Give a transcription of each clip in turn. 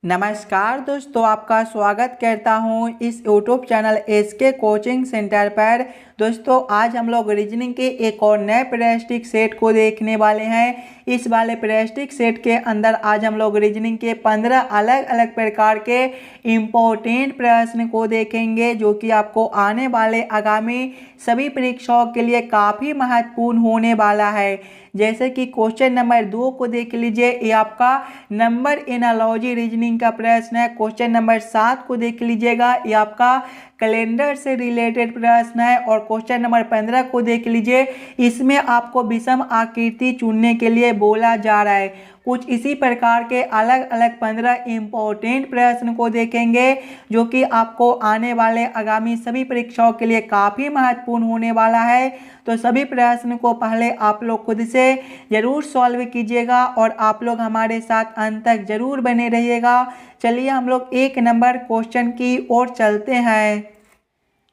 नमस्कार दोस्तों, आपका स्वागत करता हूं इस YouTube channel SK coaching centre पर। दोस्तों आज हम लोग रीजनिंग के एक और नए प्रैक्टिस सेट को देखने वाले हैं। इस वाले प्रैक्टिस सेट के अंदर आज हम लोग रीजनिंग के 15 अलग अलग प्रकार के इम्पोर्टेंट प्रश्न को देखेंगे, जो कि आपको आने वाले आगामी सभी परीक्षाओं के लिए काफ़ी महत्वपूर्ण होने वाला है। जैसे कि क्वेश्चन नंबर 2 को देख लीजिए, ये आपका नंबर एनालॉजी रीजनिंग का प्रश्न है। क्वेश्चन नंबर 7 को देख लीजिएगा, ये आपका कैलेंडर से रिलेटेड प्रश्न है। और क्वेश्चन नंबर 15 को देख लीजिए, इसमें आपको विषम आकृति चुनने के लिए बोला जा रहा है। कुछ इसी प्रकार के अलग अलग 15 इम्पोर्टेंट प्रश्न को देखेंगे, जो कि आपको आने वाले आगामी सभी परीक्षाओं के लिए काफ़ी महत्वपूर्ण होने वाला है। तो सभी प्रश्न को पहले आप लोग खुद से ज़रूर सॉल्व कीजिएगा और आप लोग हमारे साथ अंत तक ज़रूर बने रहिएगा। चलिए हम लोग 1 नंबर क्वेश्चन की ओर चलते हैं।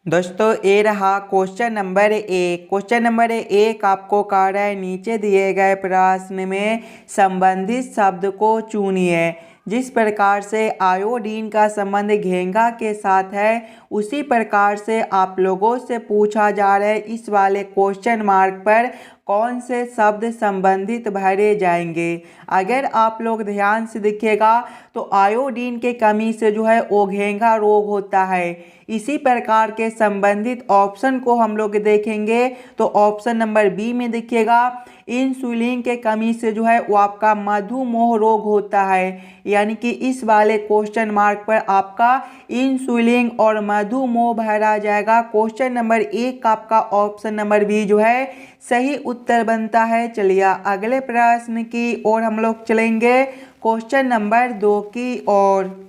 दोस्तों ये रहा क्वेश्चन नंबर 1। क्वेश्चन नंबर 1 आपको कह रहा है, नीचे दिए गए प्रश्न में संबंधित शब्द को चुनिए। जिस प्रकार से आयोडीन का संबंध घेंगा के साथ है, उसी प्रकार से आप लोगों से पूछा जा रहा है इस वाले क्वेश्चन मार्क पर कौन से शब्द संबंधित भरे जाएंगे। अगर आप लोग ध्यान से देखिएगा तो आयोडीन के कमी से जो है वो घेंगा रोग होता है। इसी प्रकार के संबंधित ऑप्शन को हम लोग देखेंगे तो ऑप्शन नंबर बी में देखिएगा, इंसुलिन के कमी से जो है वो आपका मधुमेह रोग होता है। यानी कि इस वाले क्वेश्चन मार्क पर आपका इंसुलिन और मधुमेह भरा जाएगा। क्वेश्चन नंबर 1 का आपका ऑप्शन नंबर बी जो है सही उत्तर बनता है। चलिए अगले प्रश्न की ओर हम लोग चलेंगे, क्वेश्चन नंबर 2 की ओर।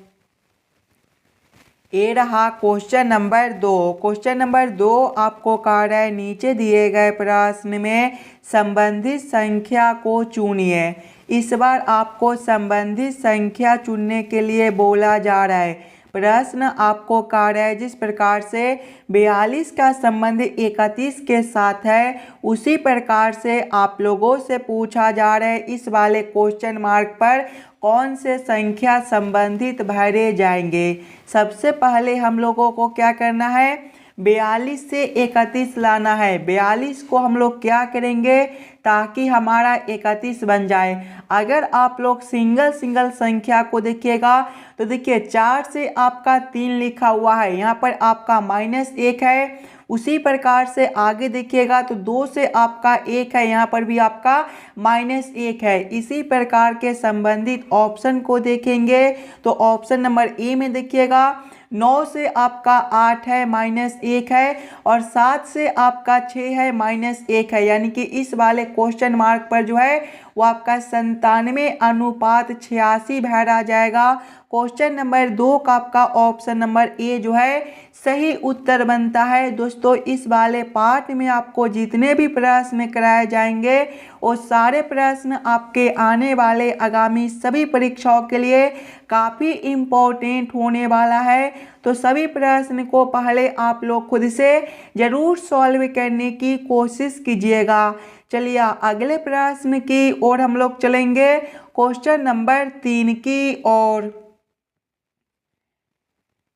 ये रहा क्वेश्चन नंबर 2। क्वेश्चन नंबर 2 आपको कह रहा है, नीचे दिए गए प्रश्न में संबंधित संख्या को चुनिए। इस बार आपको संबंधित संख्या चुनने के लिए बोला जा रहा है। प्रश्न आपको कह रहा है, जिस प्रकार से 42 का संबंध 31 के साथ है, उसी प्रकार से आप लोगों से पूछा जा रहा है इस वाले क्वेश्चन मार्क पर कौन से संख्या संबंधित भरे जाएंगे। सबसे पहले हम लोगों को क्या करना है, 42 से 31 लाना है। 42 को हम लोग क्या करेंगे ताकि हमारा 31 बन जाए। अगर आप लोग सिंगल सिंगल संख्या को देखिएगा तो देखिए 4 से आपका 3 लिखा हुआ है, यहाँ पर आपका -1 है। उसी प्रकार से आगे देखिएगा तो 2 से आपका 1 है, यहाँ पर भी आपका -1 है। इसी प्रकार के संबंधित ऑप्शन को देखेंगे तो ऑप्शन नंबर ए में देखिएगा 9 से आपका 8 है, -1 है। और 7 से आपका 6 है, -1 है। यानी कि इस वाले क्वेश्चन मार्क पर जो है वो आपका 97:86 भरा जाएगा। क्वेश्चन नंबर 2 का आपका ऑप्शन नंबर ए जो है सही उत्तर बनता है। दोस्तों इस वाले पार्ट में आपको जितने भी प्रश्न कराए जाएंगे वो सारे प्रश्न आपके आने वाले आगामी सभी परीक्षाओं के लिए काफ़ी इम्पोर्टेंट होने वाला है। तो सभी प्रश्न को पहले आप लोग खुद से ज़रूर सॉल्व करने की कोशिश कीजिएगा। चलिए अगले प्रश्न की ओर हम लोग चलेंगे, क्वेश्चन नंबर 3 की ओर।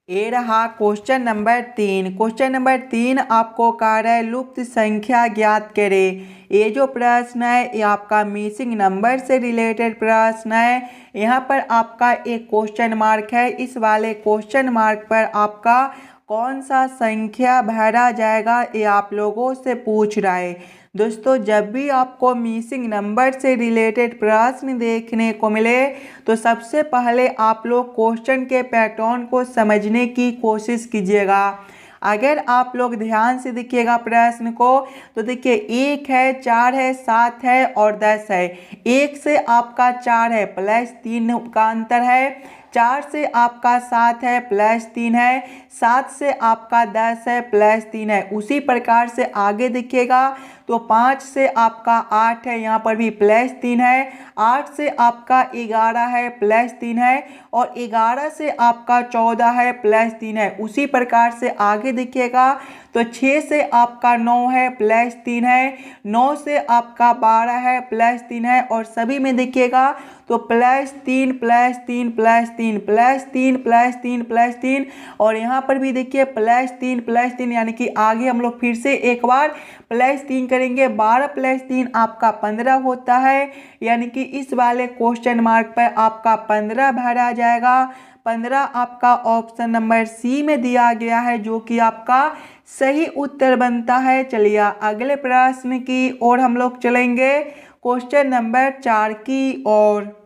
ये रहा क्वेश्चन नंबर 3। क्वेश्चन नंबर 3 आपको कह रहा है, लुप्त संख्या ज्ञात करें। ये जो प्रश्न है ये आपका मिसिंग नंबर से रिलेटेड प्रश्न है। यहाँ पर आपका एक क्वेश्चन मार्क है। इस वाले क्वेश्चन मार्क पर आपका कौन सा संख्या भरा जाएगा ये आप लोगों से पूछ रहा है। दोस्तों जब भी आपको मिसिंग नंबर से रिलेटेड प्रश्न देखने को मिले तो सबसे पहले आप लोग क्वेश्चन के पैटर्न को समझने की कोशिश कीजिएगा। अगर आप लोग ध्यान से देखिएगा प्रश्न को तो देखिए 1 है, 4 है, 7 है और 10 है। 1 से आपका 4 है, +3 का अंतर है। 4 से आपका 7 है, +3 है। 7 से आपका 10 है, +3 है। उसी प्रकार से आगे देखिएगा तो 5 से आपका 8 है, यहाँ पर भी +3 है। 8 से आपका 11 है, +3 है। और 11 से आपका 14 है, +3 है। उसी प्रकार से आगे देखिएगा तो 6 से आपका 9 है प्लस 3 है, 9 से आपका 12 है प्लस 3 है, और सभी में देखिएगा तो plus 3 plus 3 plus 3 plus 3 plus 3 plus 3, और यहाँ पर भी देखिए प्लस 3 प्लस 3, यानी कि आगे हम लोग फिर से एक बार प्लस 3 करेंगे। 12 प्लस 3 आपका 15 होता है, यानी कि इस वाले क्वेश्चन मार्क पर आपका 15 भरा जाएगा। 15 आपका ऑप्शन नंबर सी में दिया गया है, जो कि आपका सही उत्तर बनता है। चलिए अगले प्रश्न की ओर हम लोग चलेंगे, क्वेश्चन नंबर 4 की ओर।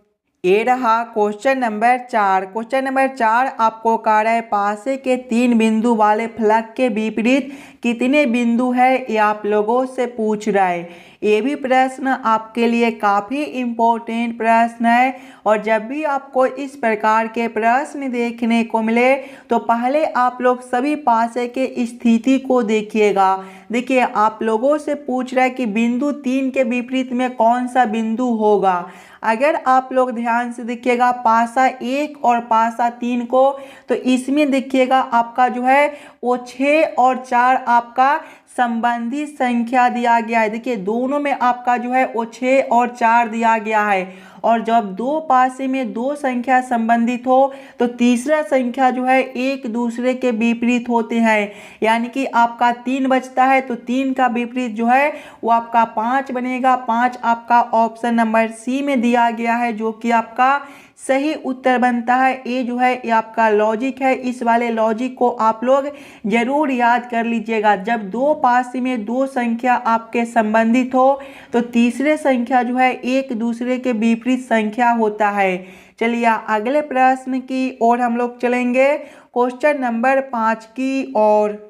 ये रहा क्वेश्चन नंबर 4। क्वेश्चन नंबर 4 आपको कह रहा है पासे के 3 बिंदु वाले फलक के विपरीत कितने बिंदु है, ये आप लोगों से पूछ रहा है। ये भी प्रश्न आपके लिए काफ़ी इम्पोर्टेंट प्रश्न है, और जब भी आपको इस प्रकार के प्रश्न देखने को मिले तो पहले आप लोग सभी पासे के स्थिति को देखिएगा। देखिए आप लोगों से पूछ रहा है कि बिंदु 3 के विपरीत में कौन सा बिंदु होगा। अगर आप लोग ध्यान से देखिएगा पासा 1 और पासा 3 को, तो इसमें देखिएगा आपका जो है वो 6 और 4 आपका संबंधित संख्या दिया गया है। देखिए दोनों में आपका जो है वो 6 और 4 दिया गया है, और जब दो पासे में दो संख्या संबंधित हो तो तीसरा संख्या जो है एक दूसरे के विपरीत होते हैं, यानी कि आपका 3 बचता है तो 3 का विपरीत जो है वो आपका 5 बनेगा। 5 आपका ऑप्शन नंबर सी में दिया गया है, जो कि आपका सही उत्तर बनता है। ये जो है ये आपका लॉजिक है, इस वाले लॉजिक को आप लोग जरूर याद कर लीजिएगा। जब दो पास में दो संख्या आपके संबंधित हो तो तीसरे संख्या जो है एक दूसरे के विपरीत संख्या होता है। चलिए अगले प्रश्न की ओर हम लोग चलेंगे, क्वेश्चन नंबर 5 की ओर।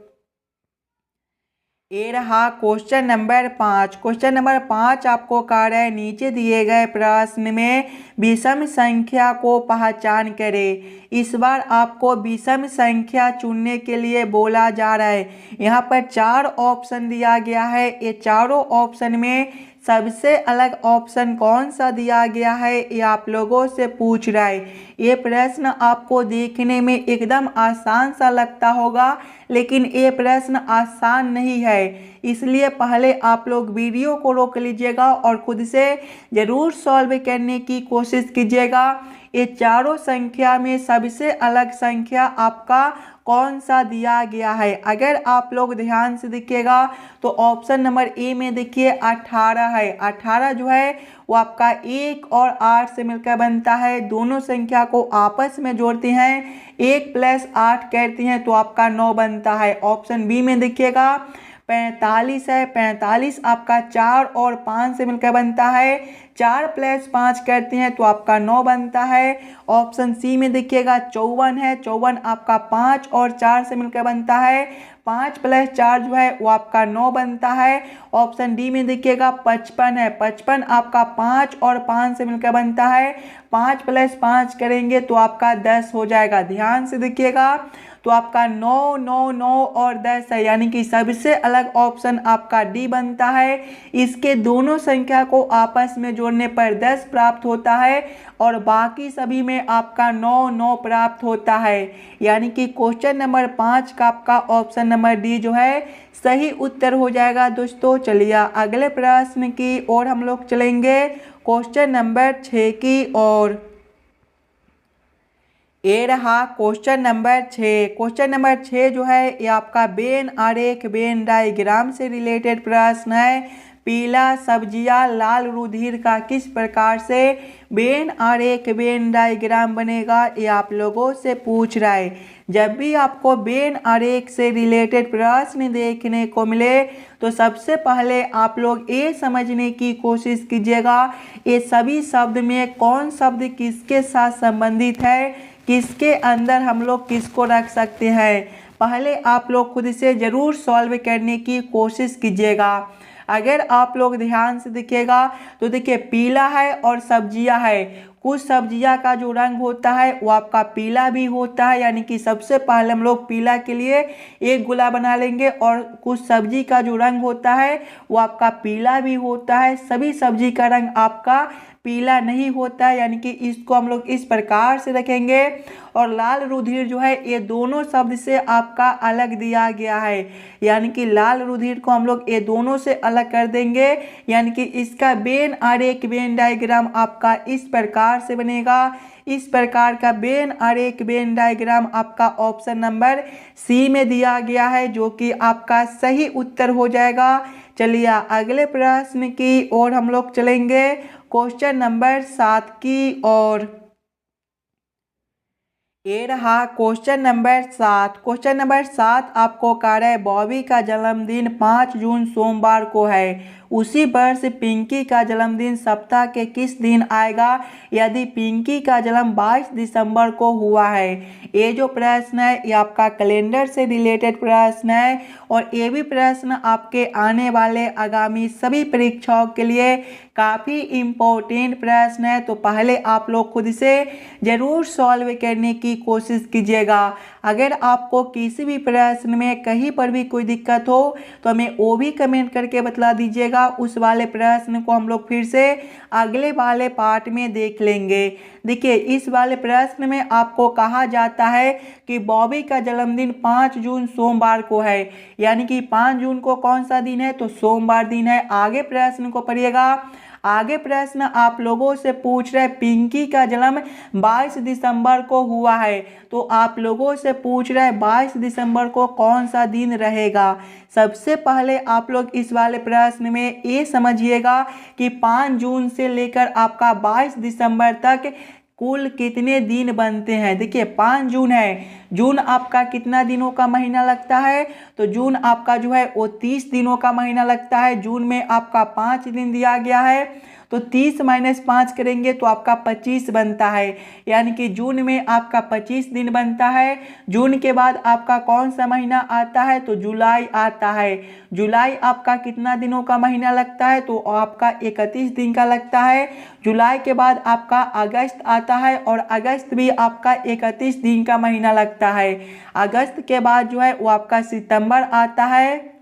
ये रहा क्वेश्चन नंबर 5। क्वेश्चन नंबर 5 आपको कह रहा है नीचे दिए गए प्रश्न में विषम संख्या को पहचान करें। इस बार आपको विषम संख्या चुनने के लिए बोला जा रहा है। यहाँ पर 4 ऑप्शन दिया गया है, ये चारों ऑप्शन में सबसे अलग ऑप्शन कौन सा दिया गया है, ये आप लोगों से पूछ रहा है। ये प्रश्न आपको देखने में एकदम आसान सा लगता होगा, लेकिन ये प्रश्न आसान नहीं है, इसलिए पहले आप लोग वीडियो को रोक लीजिएगा और खुद से ज़रूर सॉल्व करने की कोशिश कीजिएगा। ये चारों संख्या में सबसे अलग संख्या आपका कौन सा दिया गया है। अगर आप लोग ध्यान से देखिएगा तो ऑप्शन नंबर ए में देखिए 18 है। 18 जो है वो आपका 1 और 8 से मिलकर बनता है। दोनों संख्या को आपस में जोड़ते हैं, 1 + 8 करते हैं तो आपका 9 बनता है। ऑप्शन बी में देखिएगा 45 है। 45 आपका 4 और 5 से मिलकर बनता है, 4 + 5 करते हैं तो आपका 9 बनता है। ऑप्शन सी में देखिएगा 54 है। 54 आपका 5 और 4 से मिलकर बनता है, 5 + 4 जो है वो आपका 9 बनता है। ऑप्शन डी में देखिएगा 55 है। 55 आपका 5 और 5 से मिलकर बनता है, 5 + 5 करेंगे तो आपका 10 हो जाएगा। ध्यान से देखिएगा तो आपका 9, 9, 9 और 10 है, यानी कि सबसे अलग ऑप्शन आपका डी बनता है। इसके दोनों संख्या को आपस में जोड़ने पर 10 प्राप्त होता है और बाकी सभी में आपका 9, 9 प्राप्त होता है, यानी कि क्वेश्चन नंबर 5 का आपका ऑप्शन नंबर डी जो है सही उत्तर हो जाएगा। दोस्तों चलिए अगले प्रश्न की ओर हम लोग चलेंगे, क्वेश्चन नंबर 6 की ओर। ये रहा क्वेश्चन नंबर 6। क्वेश्चन नंबर 6 जो है ये आपका वेन आरेख वेन डायग्राम से रिलेटेड प्रश्न है। पीला सब्जियां लाल रुधिर का किस प्रकार से वेन आरेख वेन डायग्राम बनेगा, ये आप लोगों से पूछ रहा है। जब भी आपको वेन आरेख से रिलेटेड प्रश्न देखने को मिले तो सबसे पहले आप लोग ये समझने की कोशिश कीजिएगा ये सभी शब्द में कौन शब्द किसके साथ संबंधित है, किसके अंदर हम लोग किसको रख सकते हैं। पहले आप लोग खुद से ज़रूर सॉल्व करने की कोशिश कीजिएगा। अगर आप लोग ध्यान से देखिएगा तो देखिए पीला है और सब्जियां है। कुछ सब्जियां का जो रंग होता है वो आपका पीला भी होता है, यानी कि सबसे पहले हम लोग पीला के लिए एक गोला बना लेंगे, और कुछ सब्जी का जो रंग होता है वो आपका पीला भी होता है। सभी सब्जी का रंग आपका पीला नहीं होता है, यानी कि इसको हम लोग इस प्रकार से रखेंगे। और लाल रुधिर जो है ये दोनों शब्द से आपका अलग दिया गया है, यानी कि लाल रुधिर को हम लोग ये दोनों से अलग कर देंगे, यानी कि इसका वेन आरेख वेन डायग्राम आपका इस प्रकार से बनेगा। इस प्रकार का वेन आरेख वेन डायग्राम आपका ऑप्शन नंबर सी में दिया गया है, जो कि आपका सही उत्तर हो जाएगा। चलिए अगले प्रश्न की ओर हम लोग चलेंगे, क्वेश्चन नंबर 7 की ओर। ये रहा क्वेश्चन नंबर 7। क्वेश्चन नंबर 7 आपको कह रहा है बॉबी का जन्मदिन 5 जून सोमवार को है, उसी वर्ष पिंकी का जन्मदिन सप्ताह के किस दिन आएगा यदि पिंकी का जन्म 22 दिसंबर को हुआ है। ये जो प्रश्न है ये आपका कैलेंडर से रिलेटेड प्रश्न है, और ये भी प्रश्न आपके आने वाले आगामी सभी परीक्षाओं के लिए काफ़ी इम्पोर्टेंट प्रश्न है। तो पहले आप लोग खुद से ज़रूर सॉल्व करने की कोशिश कीजिएगा। अगर आपको किसी भी प्रश्न में कहीं पर भी कोई दिक्कत हो तो हमें वो भी कमेंट करके बतला दीजिएगा। उस वाले प्रश्न को हम लोग फिर से अगले वाले पार्ट में देख लेंगे। देखिए इस वाले प्रश्न में आपको कहा जाता है कि बॉबी का जन्मदिन 5 जून सोमवार को है, यानी कि 5 जून को कौन सा दिन है तो सोमवार दिन है। आगे प्रश्न को पढ़िएगा। आगे प्रश्न आप लोगों से पूछ रहे पिंकी का जन्म 22 दिसंबर को हुआ है, तो आप लोगों से पूछ रहे 22 दिसंबर को कौन सा दिन रहेगा। सबसे पहले आप लोग इस वाले प्रश्न में ये समझिएगा कि 5 जून से लेकर आपका 22 दिसंबर तक कुल कितने दिन बनते हैं। देखिए 5 जून है, जून आपका कितना दिनों का महीना लगता है तो जून आपका जो है वो 30 दिनों का महीना लगता है। जून में आपका 5 दिन दिया गया है, तो 30 - 5 करेंगे तो आपका 25 बनता है, यानी कि जून में आपका 25 दिन बनता है। जून के बाद आपका कौन सा महीना आता है तो जुलाई आता है। जुलाई आपका कितना दिनों का महीना लगता है तो आपका 31 दिन का लगता है। जुलाई के बाद आपका अगस्त आता है, और अगस्त भी आपका 31 दिन का महीना लगता है। अगस्त के बाद जो है वो आपका सितंबर आता है,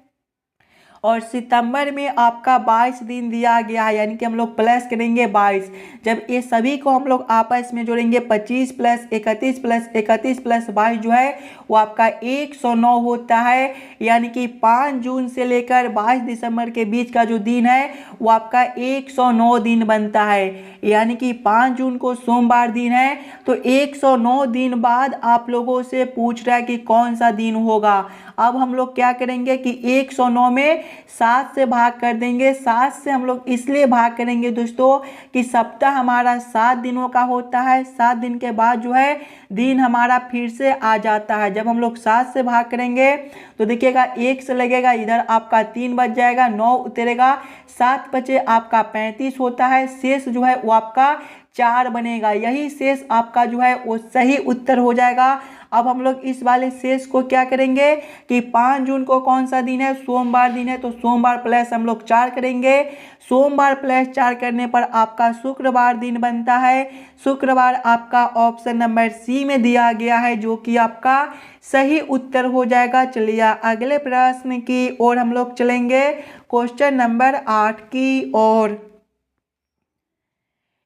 और सितंबर में आपका 22 दिन दिया गया है, यानी कि हम लोग प्लस करेंगे 22। जब ये सभी को हम लोग आपस में जोड़ेंगे 25 + 31 + 31 + 22 जो है वो आपका 109 होता है, यानी कि 5 जून से लेकर 22 दिसंबर के बीच का जो दिन है वो आपका 109 दिन बनता है। यानी कि 5 जून को सोमवार दिन है, तो 109 दिन बाद आप लोगों से पूछ रहा है कि कौन सा दिन होगा। अब हम लोग क्या करेंगे कि 109 में 7 से भाग कर देंगे। 7 से हम लोग इसलिए भाग करेंगे दोस्तों कि सप्ताह हमारा 7 दिनों का होता है। 7 दिन के बाद जो है दिन हमारा फिर से आ जाता है। जब हम लोग 7 से भाग करेंगे तो देखिएगा 1 से लगेगा, इधर आपका 3 बच जाएगा, 9 उतरेगा, 7 बचे आपका 35 होता है। शेष जो है वो आपका 4 बनेगा। यही शेष आपका जो है वो सही उत्तर हो जाएगा। अब हम लोग इस वाले शेष को क्या करेंगे कि 5 जून को कौन सा दिन है सोमवार दिन है, तो सोमवार प्लस हम लोग 4 करेंगे। सोमवार प्लस 4 करने पर आपका शुक्रवार दिन बनता है। शुक्रवार आपका ऑप्शन नंबर सी में दिया गया है, जो कि आपका सही उत्तर हो जाएगा। चलिए अगले प्रश्न की ओर हम लोग चलेंगे, क्वेश्चन नंबर 8 की ओर।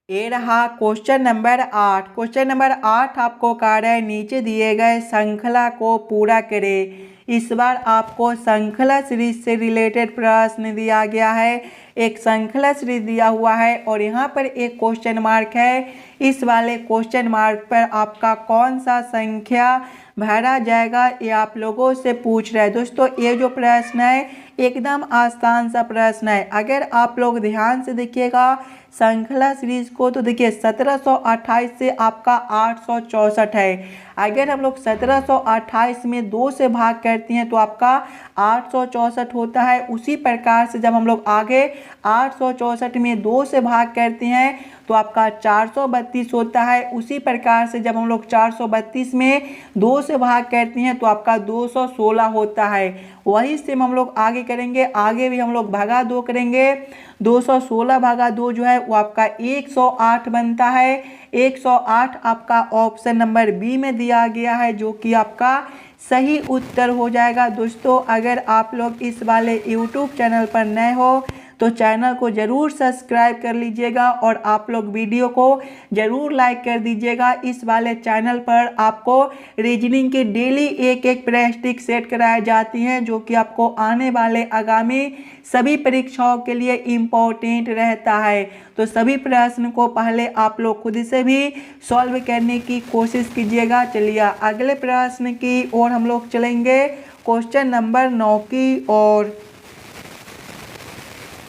ये रहा क्वेश्चन नंबर 8। क्वेश्चन नंबर 8 आपको कह रहा है नीचे दिए गए श्रृंखला को पूरा करें। इस बार आपको श्रृंखला सीरीज से रिलेटेड प्रश्न दिया गया है। एक श्रृंखला सीरीज दिया हुआ है और यहाँ पर एक क्वेश्चन मार्क है। इस वाले क्वेश्चन मार्क पर आपका कौन सा संख्या भरा जाएगा ये आप लोगों से पूछ रहा है। दोस्तों ये जो प्रश्न है एकदम आसान सा प्रश्न है। अगर आप लोग ध्यान से देखिएगा श्रृंखला सीरीज को, तो देखिए 1728 से आपका 864 है। अगर हम लोग 1728 में 2 से भाग करते हैं तो आपका 864 होता है। उसी प्रकार से जब हम लोग आगे 864 में 2 से भाग करते हैं तो आपका 432 होता है। उसी प्रकार से जब हम लोग 432 में 2 से भाग करते हैं तो आपका 216 होता है। वही सेम हम लोग आगे करेंगे, आगे भी हम लोग भागा 2 करेंगे। 216 भागा 2 जो है वो आपका 108 बनता है। 108 आपका ऑप्शन नंबर बी में दिया गया है, जो कि आपका सही उत्तर हो जाएगा। दोस्तों अगर आप लोग इस वाले YouTube चैनल पर नए हो तो चैनल को ज़रूर सब्सक्राइब कर लीजिएगा और आप लोग वीडियो को ज़रूर लाइक कर दीजिएगा। इस वाले चैनल पर आपको रीजनिंग की डेली एक एक प्रैक्टिस सेट कराई जाती हैं, जो कि आपको आने वाले आगामी सभी परीक्षाओं के लिए इम्पोर्टेंट रहता है। तो सभी प्रश्न को पहले आप लोग खुद से भी सॉल्व करने की कोशिश कीजिएगा। चलिए अगले प्रश्न की ओर हम लोग चलेंगे, क्वेश्चन नंबर 9 की ओर।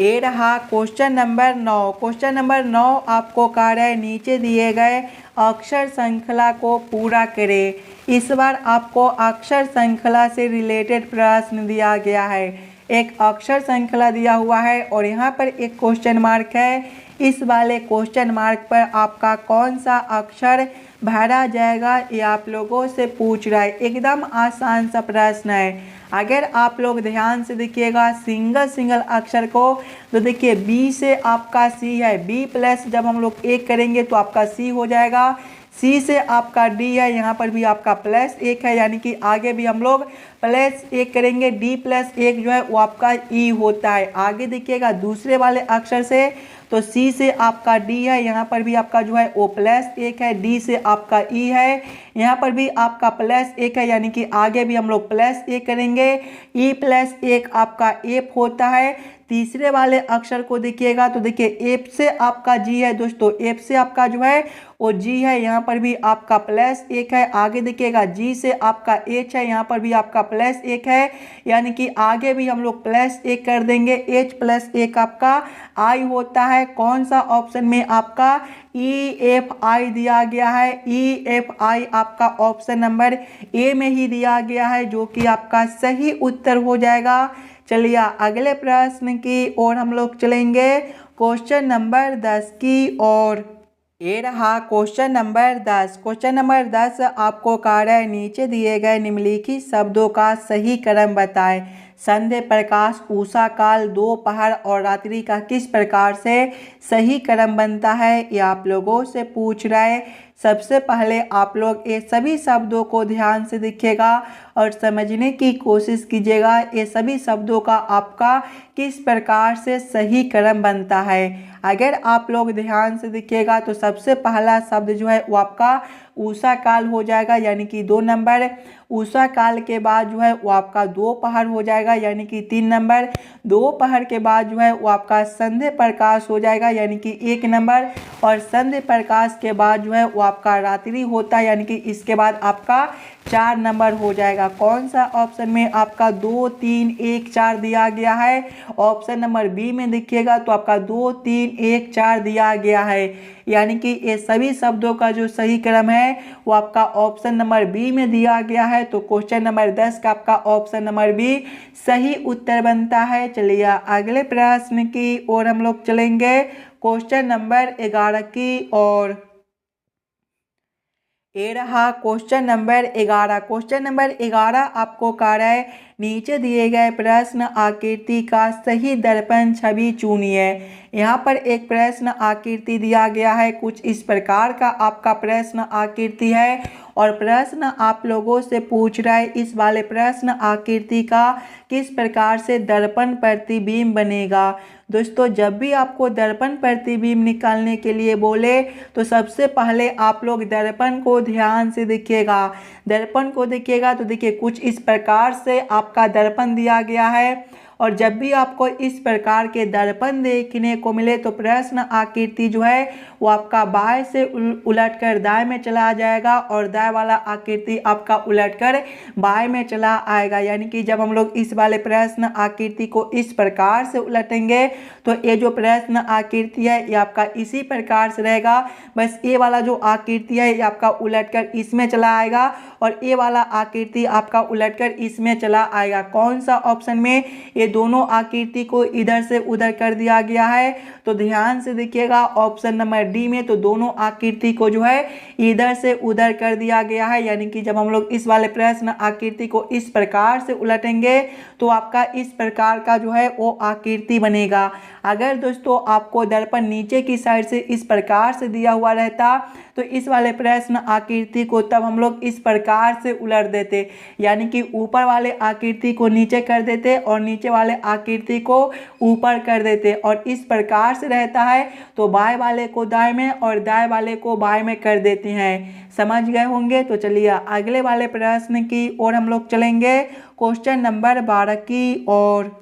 ये रहा क्वेश्चन नंबर 9। क्वेश्चन नंबर 9 आपको कह रहा है नीचे दिए गए अक्षर श्रृंखला को पूरा करें। इस बार आपको अक्षर श्रृंखला से रिलेटेड प्रश्न दिया गया है। एक अक्षर श्रृंखला दिया हुआ है और यहाँ पर एक क्वेश्चन मार्क है। इस वाले क्वेश्चन मार्क पर आपका कौन सा अक्षर भरा जाएगा ये आप लोगों से पूछ रहा है। एकदम आसान सा प्रश्न है। अगर आप लोग ध्यान से देखिएगा सिंगल अक्षर को, तो देखिए बी से आपका सी है, बी प्लस जब हम लोग एक करेंगे तो आपका सी हो जाएगा। सी से आपका डी है, यहाँ पर भी आपका प्लस एक है, यानी कि आगे भी हम लोग प्लस एक करेंगे। डी प्लस एक जो है वो आपका ई होता है। आगे देखिएगा दूसरे वाले अक्षर से, तो सी से आपका डी है, यहाँ पर भी आपका जो है वो प्लस एक है। डी से आपका ई है, यहाँ पर भी आपका प्लस एक है, यानी कि आगे भी हम लोग प्लस एक करेंगे। ई प्लस एक आपका एफ होता है। तीसरे वाले अक्षर को देखिएगा तो देखिए एफ से आपका जी है दोस्तों, एफ से आपका जो है वो जी है, यहाँ पर भी आपका प्लस एक है। आगे देखिएगा जी से आपका एच है, यहाँ पर भी आपका प्लस एक है, यानी कि आगे भी हम लोग प्लस एक कर देंगे। एच प्लस एक आपका आई होता है। कौन सा ऑप्शन में आपका ई एफ आई दिया गया है? ई एफ आई आपका ऑप्शन नंबर ए में ही दिया गया है, जो कि आपका सही उत्तर हो जाएगा। चलिए अगले प्रश्न की ओर हम लोग चलेंगे, क्वेश्चन नंबर 10 की ओर। ये रहा क्वेश्चन नंबर 10। क्वेश्चन नंबर 10 आपको कह रहा है नीचे दिए गए निम्नलिखित शब्दों का सही क्रम बताएं। संध्या, प्रकाश, उषा काल, दोपहर और रात्रि का किस प्रकार से सही क्रम बनता है, ये आप लोगों से पूछ रहा है। सबसे पहले आप लोग ये सभी शब्दों को ध्यान से देखिएगा और समझने की कोशिश कीजिएगा ये सभी शब्दों का आपका किस प्रकार से सही क्रम बनता है। अगर आप लोग ध्यान से देखिएगा तो सबसे पहला शब्द जो है वो आपका उषा काल हो जाएगा, यानी कि 2 नंबर। उषा काल के बाद जो है वो आपका दोपहर हो जाएगा, यानी कि 3 नंबर। दोपहर के बाद जो है वो आपका संध्या प्रकाश हो जाएगा, यानी कि 1 नंबर। और संध्या प्रकाश के बाद जो है वो आपका रात्रि होता है, यानी कि इसके बाद आपका 4 नंबर हो जाएगा। कौन सा ऑप्शन में आपका 2, 3, 1, 4 दिया गया है? ऑप्शन नंबर बी में देखिएगा तो आपका 2, 3, 1, 4 दिया गया है, यानी कि ये सभी शब्दों का जो सही क्रम है वो आपका ऑप्शन नंबर बी में दिया गया है। तो क्वेश्चन नंबर 10 का आपका ऑप्शन नंबर बी सही उत्तर बनता है। चलिए अगले प्रश्न की ओर हम लोग चलेंगे, क्वेश्चन नंबर 11 की ओर। ये रहा क्वेश्चन नंबर 11। क्वेश्चन नंबर 11 आपको कह रहा है नीचे दिए गए प्रश्न आकृति का सही दर्पण छवि चुनिए। यहाँ पर एक प्रश्न आकृति दिया गया है, कुछ इस प्रकार का आपका प्रश्न आकृति है और प्रश्न आप लोगों से पूछ रहा है इस वाले प्रश्न आकृति का किस प्रकार से दर्पण प्रतिबिंब बनेगा। दोस्तों जब भी आपको दर्पण प्रतिबिंब निकालने के लिए बोले तो सबसे पहले आप लोग दर्पण को ध्यान से देखिएगा। दर्पण को देखिएगा तो देखिए कुछ इस प्रकार से आपका दर्पण दिया गया है और जब भी आपको इस प्रकार के दर्पण देखने को मिले तो प्रश्न आकृति जो है वो आपका बाएं से उलटकर दाएं में चला जाएगा और दाएं वाला आकृति आपका उलटकर बाएं में चला आएगा। यानी कि जब हम लोग इस वाले प्रश्न आकृति को इस प्रकार से उलटेंगे तो ये जो प्रश्न आकृति है ये आपका इसी प्रकार से रहेगा। बस ये वाला जो आकृति है ये आपका उलटकर इसमें चला आएगा और ये वाला आकृति आपका उलटकर इसमें चला आएगा। कौन सा ऑप्शन में? ये दोनों आकृति को इधर से उधर कर दिया गया है। तो ध्यान से देखिएगा ऑप्शन नंबर डी में तो दोनों आकृति को जो है इधर से उधर कर दिया गया है। यानी कि जब हम लोग इस वाले प्रश्न आकृति को इस प्रकार से उलटेंगे तो आपका इस प्रकार का जो है वो आकृति बनेगा। अगर दोस्तों आपको दर्पण नीचे की साइड से इस प्रकार से दिया हुआ रहता तो इस वाले प्रश्न आकृति को तब हम लोग इस प्रकार से उलट देते, यानी कि ऊपर वाले आकृति को नीचे कर देते और नीचे वाले आकृति को ऊपर कर देते, और इस प्रकार से रहता है तो बाएं वाले को दाएं में और दाएं वाले को बाएं में कर देते हैं। समझ गए होंगे। तो चलिए अगले वाले प्रश्न की ओर हम लोग चलेंगे, क्वेश्चन नंबर 12 की ओर।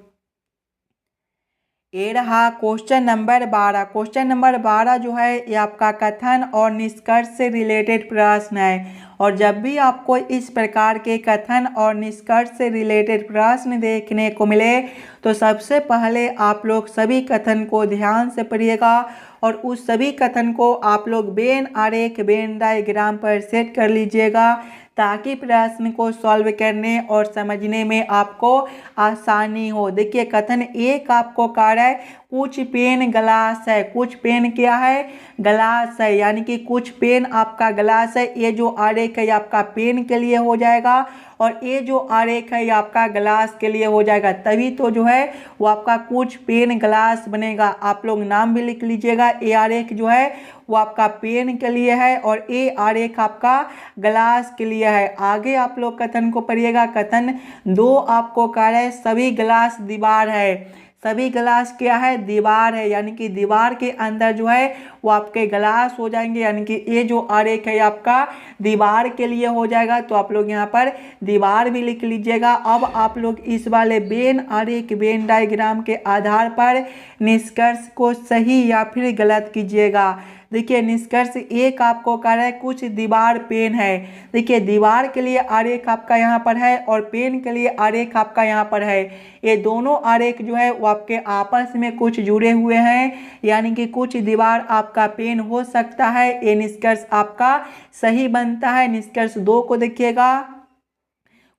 ये रहा क्वेश्चन नंबर 12। क्वेश्चन नंबर 12 जो है ये आपका कथन और निष्कर्ष से रिलेटेड प्रश्न है, और जब भी आपको इस प्रकार के कथन और निष्कर्ष से रिलेटेड प्रश्न देखने को मिले तो सबसे पहले आप लोग सभी कथन को ध्यान से पढ़िएगा, और उस सभी कथन को आप लोग वेन आरेख वेन डायग्राम पर सेट कर लीजिएगा, ताकि प्रश्न को सॉल्व करने और समझने में आपको आसानी हो। देखिए कथन एक आपको कह रहा है कुछ पेन ग्लास है। कुछ पेन क्या है? ग्लास है, यानी कि कुछ पेन आपका ग्लास है। ये जो आरेख है ये आपका पेन के लिए हो जाएगा, और ये जो आरेख है ये आपका ग्लास के लिए हो जाएगा, तभी तो जो है वो आपका कुछ पेन ग्लास बनेगा। आप लोग नाम भी लिख लीजिएगा। ये आरेख जो है वो आपका पेन के लिए है और ये आरेख आपका ग्लास के लिए है। आगे आप लोग कथन को पढ़िएगा। कथन 2 आपको कह रहा है सभी ग्लास दीवार है। सभी ग्लास क्या है? दीवार है, यानी कि दीवार के अंदर जो है वो आपके ग्लास हो जाएंगे, यानी कि ये जो आरेख है आपका दीवार के लिए हो जाएगा। तो आप लोग यहाँ पर दीवार भी लिख लीजिएगा। अब आप लोग इस वाले वेन आरेख वेन डायग्राम के आधार पर निष्कर्ष को सही या फिर गलत कीजिएगा। देखिए निष्कर्ष एक आपको कह रहा है कुछ दीवार पेन है। देखिए दीवार के लिए आरेख आपका यहाँ पर है और पेन के लिए आरेख आपका यहाँ पर है। ये दोनों आरेख जो है वो आपके आपस में कुछ जुड़े हुए हैं, यानी कि कुछ दीवार आपका पेन हो सकता है। ये निष्कर्ष आपका सही बनता है। निष्कर्ष 2 को देखिएगा,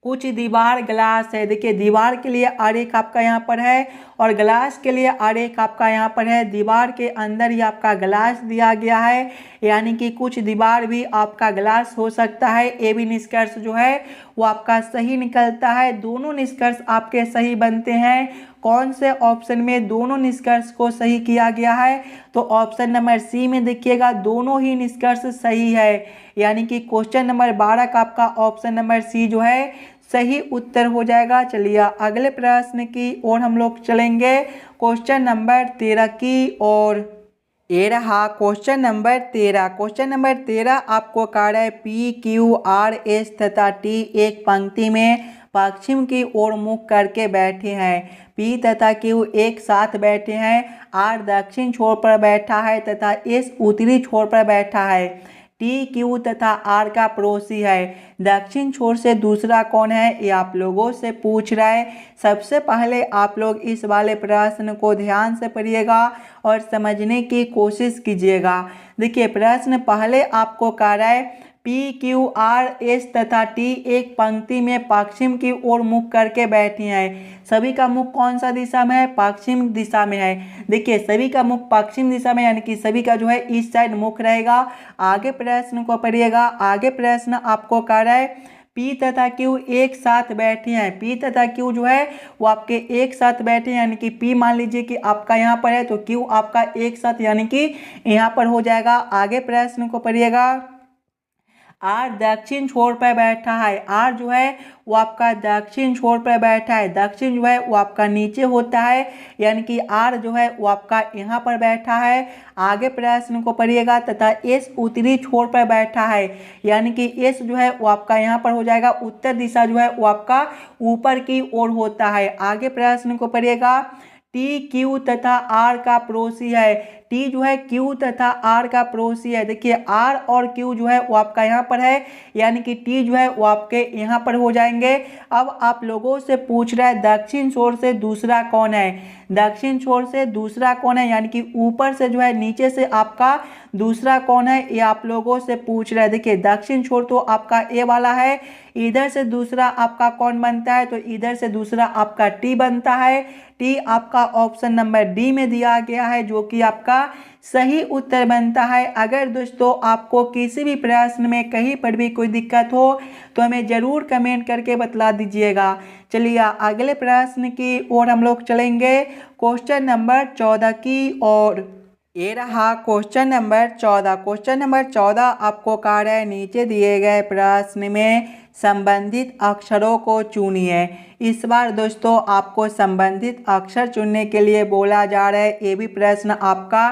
कुछ दीवार ग्लास है। देखिए दीवार के लिए आरेख आपका यहाँ पर है और ग्लास के लिए आरेख आपका यहाँ पर है। दीवार के अंदर ही आपका ग्लास दिया गया है, यानी कि कुछ दीवार भी आपका ग्लास हो सकता है। ये भी निष्कर्ष जो है वो आपका सही निकलता है। दोनों निष्कर्ष आपके सही बनते हैं। कौन से ऑप्शन में दोनों निष्कर्ष को सही किया गया है? तो ऑप्शन नंबर सी में देखिएगा, दोनों ही निष्कर्ष सही है, यानी कि क्वेश्चन नंबर 12 का आपका ऑप्शन नंबर सी जो है सही उत्तर हो जाएगा। चलिए अगले प्रश्न की ओर हम लोग चलेंगे, क्वेश्चन नंबर 13 की ओर। ये रहा क्वेश्चन नंबर 13। क्वेश्चन नंबर 13 आपको कह रहा है पी क्यू आर एस तथा टी एक पंक्ति में पश्चिम की ओर मुख करके बैठे हैं। पी तथा क्यू एक साथ बैठे हैं। आर दक्षिण छोर पर बैठा है तथा एस उत्तरी छोर पर बैठा है। टी क्यू तथा आर का पड़ोसी है। दक्षिण छोर से दूसरा कौन है? ये आप लोगों से पूछ रहा है। सबसे पहले आप लोग इस वाले प्रश्न को ध्यान से पढ़िएगा और समझने की कोशिश कीजिएगा। देखिए प्रश्न पहले आपको कह रहा है पी क्यू आर एस तथा टी एक पंक्ति में पश्चिम की ओर मुख करके बैठी हैं। सभी का मुख कौन सा दिशा में है? पश्चिम दिशा में है। देखिए सभी का मुख पश्चिम दिशा में, यानी कि सभी का जो है इस साइड मुख रहेगा। आगे प्रश्न को पढ़िएगा। आगे प्रश्न आपको कह रहा है पी तथा क्यू एक साथ बैठे हैं। पी तथा क्यू जो है वो आपके एक साथ बैठे हैं, यानी कि पी मान लीजिए कि आपका यहाँ पर है तो क्यू आपका एक साथ, यानी कि यहाँ पर हो जाएगा। आगे प्रश्न को पढ़िएगा। आर दक्षिण छोर पर बैठा है। आर जो है वो आपका दक्षिण छोर पर बैठा है। दक्षिण जो है वो आपका नीचे होता है, यानी कि आर जो है वो आपका यहाँ पर बैठा है। आगे प्रश्न को पढ़िएगा। तथा एस उत्तरी छोर पर बैठा है, यानी कि एस जो है वो आपका यहाँ पर हो जाएगा। उत्तर दिशा जो है वो आपका ऊपर की ओर होता है। आगे प्रश्न को पढ़िएगा। टी क्यू तथा आर का पड़ोसी है। टी जो है क्यू तथा आर का पड़ोसी है। देखिए आर और क्यू जो है वो आपका यहाँ पर है, यानी कि टी जो है वो आपके यहाँ पर हो जाएंगे। अब आप लोगों से पूछ रहा है दक्षिण छोर से दूसरा कौन है? दक्षिण छोर से दूसरा कौन है, यानी कि ऊपर से जो है नीचे से आपका दूसरा कौन है, ये आप लोगों से पूछ रहा है। देखिए दक्षिण छोर तो आपका ए वाला है। इधर से दूसरा आपका कौन बनता है? तो इधर से दूसरा आपका टी बनता है। टी आपका ऑप्शन नंबर डी में दिया गया है, जो कि आपका सही उत्तर बनता है। अगर दोस्तों आपको किसी भी प्रश्न में कहीं पर भी कोई दिक्कत हो तो हमें ज़रूर कमेंट करके बतला दीजिएगा। चलिए अगले प्रश्न की ओर हम लोग चलेंगे, क्वेश्चन नंबर 14 की ओर। ये रहा क्वेश्चन नंबर 14। क्वेश्चन नंबर 14 आपको कहा है नीचे दिए गए प्रश्न में संबंधित अक्षरों को चुनिए। इस बार दोस्तों आपको संबंधित अक्षर चुनने के लिए बोला जा रहा है। ये भी प्रश्न आपका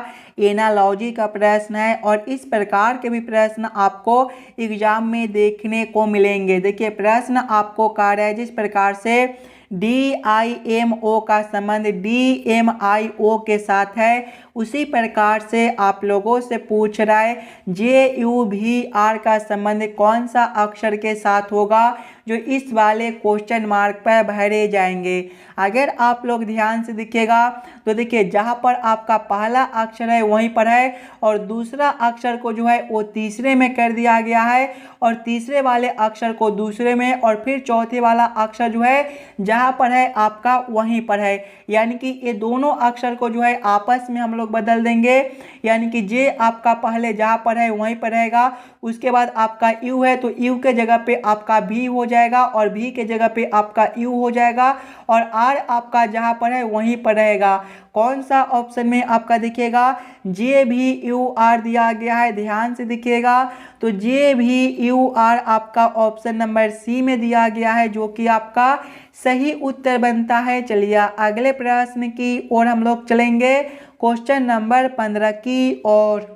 एनालॉजी का प्रश्न है और इस प्रकार के भी प्रश्न आपको एग्जाम में देखने को मिलेंगे। देखिए प्रश्न आपको कहा है जिस प्रकार से DIMO का संबंध DMIO के साथ है उसी प्रकार से आप लोगों से पूछ रहा है JUVR का संबंध कौन सा अक्षर के साथ होगा जो इस वाले क्वेश्चन मार्क पर भरे जाएंगे। अगर आप लोग ध्यान से देखिएगा तो देखिए जहाँ पर आपका पहला अक्षर है वहीं पर है और दूसरा अक्षर को जो है वो तीसरे में कर दिया गया है और तीसरे वाले अक्षर को दूसरे में और फिर चौथे वाला अक्षर जो है जहाँ पर है आपका वहीं पर है। यानी कि ये दोनों अक्षर को जो है आपस में हम लोग बदल देंगे। यानी कि जे आपका पहले जहाँ पर है वहीं पर रहेगा, उसके बाद आपका यू है तो यू के जगह पे आपका भी हो जाएगा और भी के जगह पे आपका यू हो जाएगा और आर आपका जहाँ पर है वहीं पर रहेगा। कौन सा ऑप्शन में आपका दिखेगा JVUR दिया गया है, ध्यान से दिखिएगा तो JVUR आपका ऑप्शन नंबर सी में दिया गया है जो कि आपका सही उत्तर बनता है। चलिए अगले प्रश्न की ओर हम लोग चलेंगे क्वेश्चन नंबर 15 की ओर।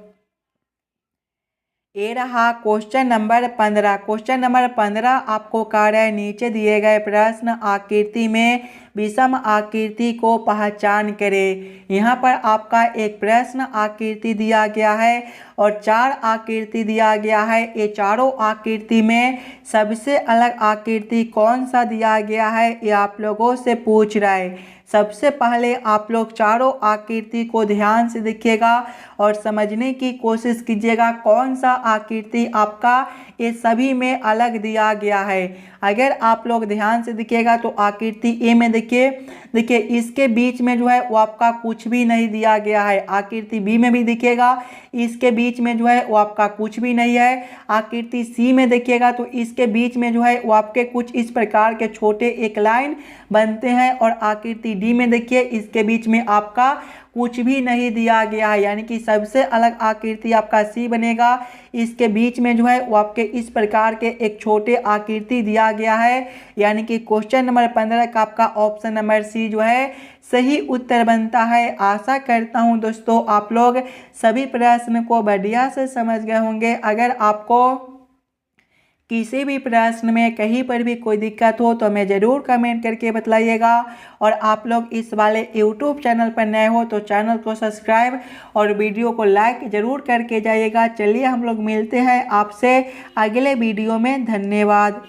ये रहा क्वेश्चन नंबर 15। क्वेश्चन नंबर 15 आपको कहा है नीचे दिए गए प्रश्न आकृति में विषम आकृति को पहचान करें। यहाँ पर आपका एक प्रश्न आकृति दिया गया है और 4 आकृति दिया गया है। ये चारों आकृति में सबसे अलग आकृति कौन सा दिया गया है ये आप लोगों से पूछ रहा है। सबसे पहले आप लोग चारों आकृति को ध्यान से देखिएगा और समझने की कोशिश कीजिएगा कौन सा आकृति आपका ये सभी में अलग दिया गया है। अगर आप लोग ध्यान से देखिएगा तो आकृति ए में देखिए इसके बीच में जो है वो आपका कुछ भी नहीं दिया गया है। आकृति बी में भी देखिएगा इसके बीच में जो है वो आपका कुछ भी नहीं है। आकृति सी में देखिएगा तो इसके बीच में जो है वो आपके कुछ इस प्रकार के छोटे एक लाइन बनते हैं और आकृति डी में देखिए इसके बीच में आपका कुछ भी नहीं दिया गया है। यानी कि सबसे अलग आकृति आपका सी बनेगा। इसके बीच में जो है वो आपके इस प्रकार के एक छोटे आकृति दिया गया है। यानी कि क्वेश्चन नंबर 15 का आपका ऑप्शन नंबर सी जो है सही उत्तर बनता है। आशा करता हूं दोस्तों आप लोग सभी प्रश्न को बढ़िया से समझ गए होंगे। अगर आपको किसी भी प्रश्न में कहीं पर भी कोई दिक्कत हो तो हमें ज़रूर कमेंट करके बतलाइएगा और आप लोग इस वाले YouTube चैनल पर नए हो तो चैनल को सब्सक्राइब और वीडियो को लाइक ज़रूर करके जाइएगा। चलिए हम लोग मिलते हैं आपसे अगले वीडियो में। धन्यवाद।